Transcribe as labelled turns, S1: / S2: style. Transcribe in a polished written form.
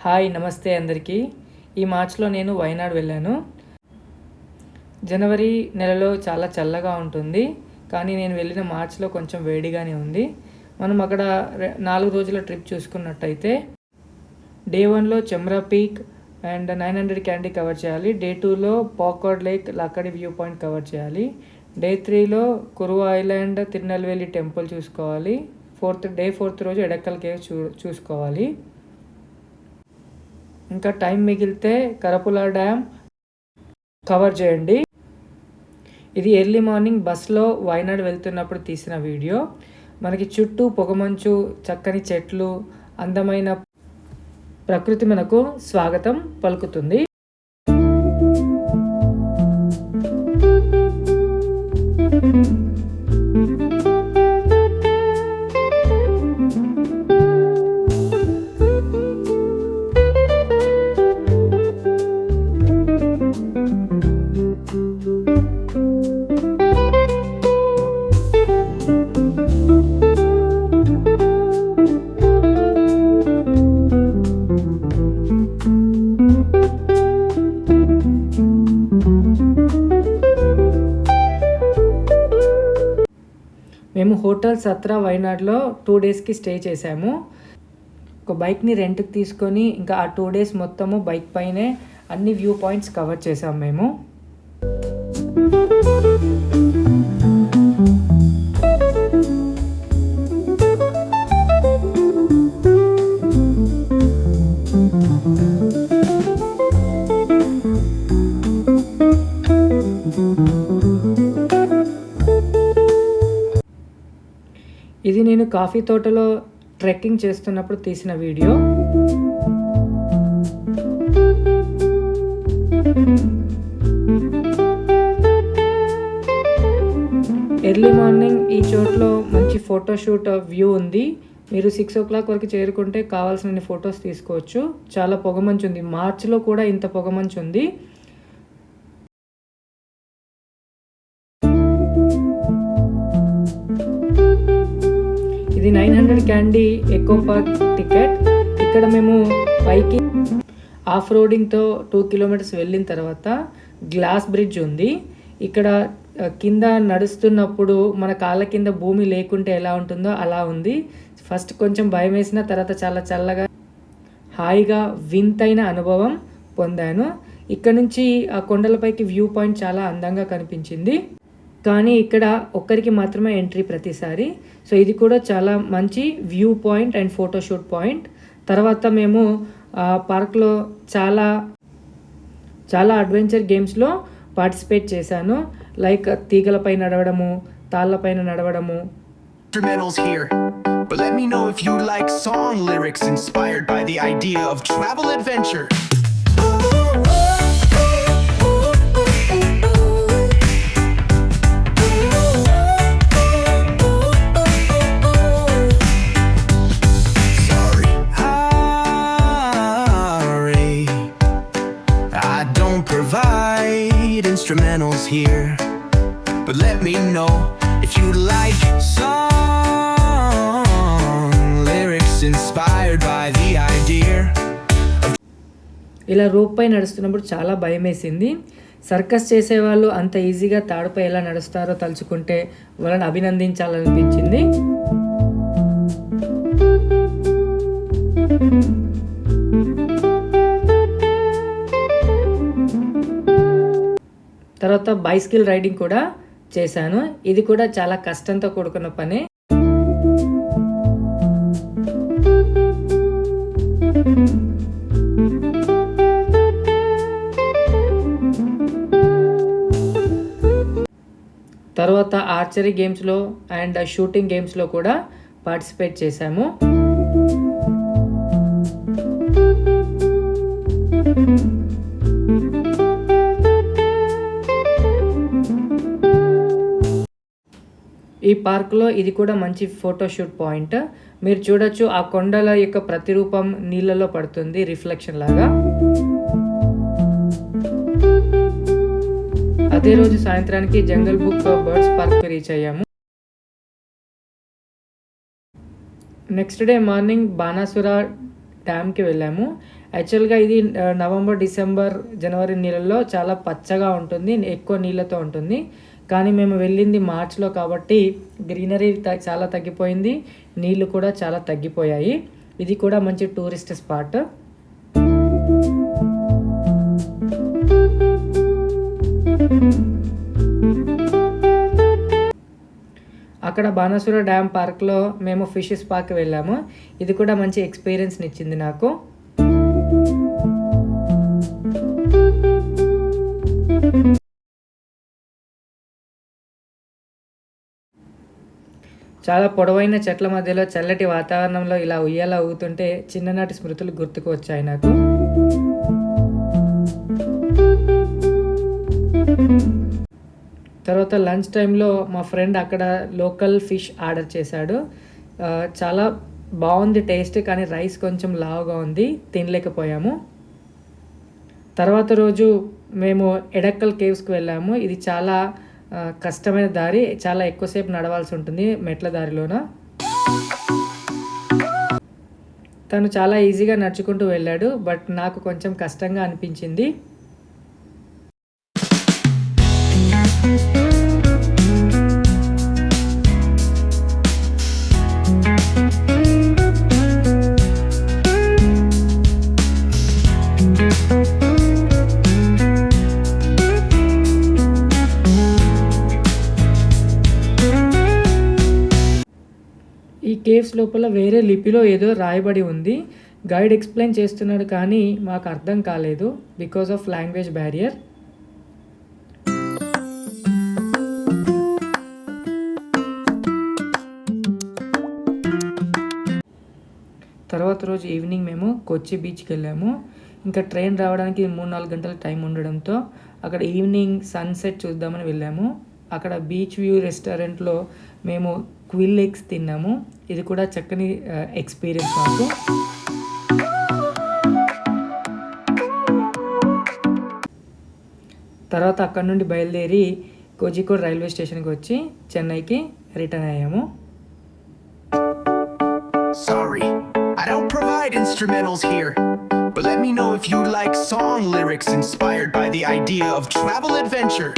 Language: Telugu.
S1: హాయ్ నమస్తే అందరికీ. ఈ మార్చ్లో నేను వైనాడ్ వెళ్ళాను. జనవరి నెలలో చాలా చల్లగా ఉంటుంది, కానీ నేను వెళ్ళిన మార్చ్లో కొంచెం వేడిగానే ఉంది. మనం అక్కడ 4 రోజుల ట్రిప్ చూసుకున్నట్టయితే డే 1లో Chembra peak and 900 Kandi cover చేయాలి. డే 2లో Pookode lake Lakkidi view point cover చేయాలి. డే 3లో కురువా ఐలాండ్ తిరునెల్వేలి టెంపుల్ చూసుకోవాలి. డే 4th రోజు ఎడక్కల్ కేవ్ చూసుకోవాలి. ఇంకా టైం మిగిలితే కరపుల డ్యామ్ కవర్ చేయండి. ఇది ఎర్లీ మార్నింగ్ బస్లో వైనాడ్ వెళ్తున్నప్పుడు తీసిన వీడియో. మనకి చుట్టూ పొగమంచు, చక్కని చెట్లు, అందమైన ప్రకృతి మనకు స్వాగతం పలుకుతుంది. మేము హోటల్ సత్రా వైనాడ్లో 2 డేస్కి స్టే చేసాము. ఒక బైక్ని రెంట్కి తీసుకొని ఇంకా ఆ 2 డేస్ మొత్తము బైక్ పైనే అన్ని వ్యూ పాయింట్స్ కవర్ చేసాము మేము. ఇది నేను కాఫీ తోటలో ట్రెక్కింగ్ చేస్తున్నప్పుడు తీసిన వీడియో. ఎర్లీ మార్నింగ్ ఈ చోట్లో మంచి ఫోటోషూట్ వ్యూ ఉంది. మీరు 6 o'clock వరకు చేరుకుంటే కావాల్సిన ఫొటోస్ తీసుకోవచ్చు. చాలా పొగమంచు ఉంది. మార్చిలో కూడా ఇంత పొగమంచు ఉంది. ఇది 900 క్యాండీ ఎకో పార్క్ టికెట్. ఇక్కడ మేము పైకి ఆఫ్ రోడింగ్తో 2 kilometers వెళ్ళిన తర్వాత గ్లాస్ బ్రిడ్జ్ ఉంది. ఇక్కడ కింద నడుస్తున్నప్పుడు మన కాళ్ళ కింద భూమి లేకుంటే ఎలా ఉంటుందో అలా ఉంది. ఫస్ట్ కొంచెం భయం వేసిన తర్వాత చాలా చల్లగా హాయిగా వింతైన అనుభవం పొందాను. ఇక్కడ నుంచి ఆ కొండలపైకి వ్యూ పాయింట్ చాలా అందంగా కనిపించింది. కానీ ఇక్కడ ఒక్కరికి మాత్రమే ఎంట్రీ ప్రతిసారి. సో ఇది కూడా చాలా మంచి view point and photoshoot point. తర్వాత మేము పార్క్లో చాలా అడ్వెంచర్ గేమ్స్లో పార్టిసిపేట్ చేశాను. Like తీగలపై నడవడము, తాళ్ళపైన నడవడము.
S2: Instrumentals here, but let me know if you like song lyrics inspired by the idea of travel adventure. Provide instrumentals here, but let me know if you like song lyrics inspired by the idea.
S1: ఇలా రోప్ పై నడుస్తున్నప్పుడు చాలా భయం వేసింది. సర్కస్ చేసేవాళ్ళు అంత ఈజీగా తాడుపై ఎలా నడుస్తారో తలుచుకుంటే వాళ్ళని అభినందించాలనిపించింది. తర్వాత బైసికల్ రైడింగ్ కూడా చేశాను. ఇది కూడా చాలా కష్టంతో కూడుకున్న పని. తర్వాత ఆర్చరీ గేమ్స్లో అండ్ షూటింగ్ గేమ్స్లో కూడా పార్టిసిపేట్ చేశాము. ఈ పార్క్లో ఇది కూడా మంచి ఫోటోషూట్ పాయింట్. మీరు చూడొచ్చు ఆ కొండల యొక్క ప్రతిరూపం నీళ్ళలో పడుతుంది రిఫ్లెక్షన్ లాగా. అదే రోజు సాయంత్రానికి జంగల్ బుక్ బర్డ్స్ పార్క్ రీచ్ అయ్యాము. నెక్స్ట్ డే మార్నింగ్ బాణాసుర డ్యామ్కి వెళ్ళాము. యాక్చువల్గా ఇది నవంబర్, డిసెంబర్, జనవరి నెలల్లో చాలా పచ్చగా ఉంటుంది, ఎక్కువ నీళ్ళతో ఉంటుంది. కానీ మేము వెళ్ళింది మార్చ్లో కాబట్టి గ్రీనరీ చాలా తగ్గిపోయింది, నీళ్ళు కూడా చాలా తగ్గిపోయాయి. ఇది కూడా మంచి టూరిస్ట్ స్పాట్. అక్కడ బాణాసుర డ్యామ్ పార్క్లో మేము ఫిష్ స్పాకి వెళ్ళాము. ఇది కూడా మంచి ఎక్స్పీరియన్స్ని ఇచ్చింది నాకు. చాలా పొడవైన చెట్ల మధ్యలో చల్లటి వాతావరణంలో ఇలా ఉయ్యాల ఊగుతుంటే చిన్ననాటి స్మృతులు గుర్తుకు వచ్చాయి నాకు. తర్వాత లంచ్ టైంలో మా ఫ్రెండ్ అక్కడ లోకల్ ఫిష్ ఆర్డర్ చేశాడు. చాలా బాగుంది టేస్ట్, కానీ రైస్ కొంచెం లావుగా ఉంది, తినలేకపోయాము. తర్వాత రోజు మేము ఎడక్కల్ కేవ్స్కి వెళ్ళాము. ఇది చాలా కష్టమైన దారి, చాలా ఎక్కువసేపు నడవాల్సి ఉంటుంది మెట్ల దారిలోన. తను చాలా ఈజీగా నడుచుకుంటూ వెళ్ళాడు, బట్ నాకు కొంచెం కష్టంగా అనిపించింది. ఈ కేవ్స్ లోపల వేరే లిపిలో ఏదో రాయబడి ఉంది. గైడ్ ఎక్స్ప్లెయిన్ చేస్తున్నాడు కానీ మాకు అర్థం కాలేదు బికాస్ ఆఫ్ లాంగ్వేజ్ బ్యారియర్. తర్వాత రోజు ఈవినింగ్ మేము కొచ్చి బీచ్కి వెళ్ళాము. ఇంకా ట్రైన్ రావడానికి 3-4 గంటల టైం ఉండడంతో అక్కడ ఈవినింగ్ సన్సెట్ చూద్దామని వెళ్ళాము. అక్కడ బీచ్ వ్యూ రెస్టారెంట్లో మేము క్విల్ ఎగ్స్ తిన్నాము. ఇది కూడా చక్కని ఎక్స్పీరియన్స్ మాకు. తర్వాత అక్కడ నుండి బయలుదేరి కోజికోడ్ రైల్వే స్టేషన్కి వచ్చి చెన్నైకి రిటర్న్ అయ్యాము.
S2: Sorry, I don't provide instrumentals here, but let me know if you like song lyrics inspired by the idea of travel adventure.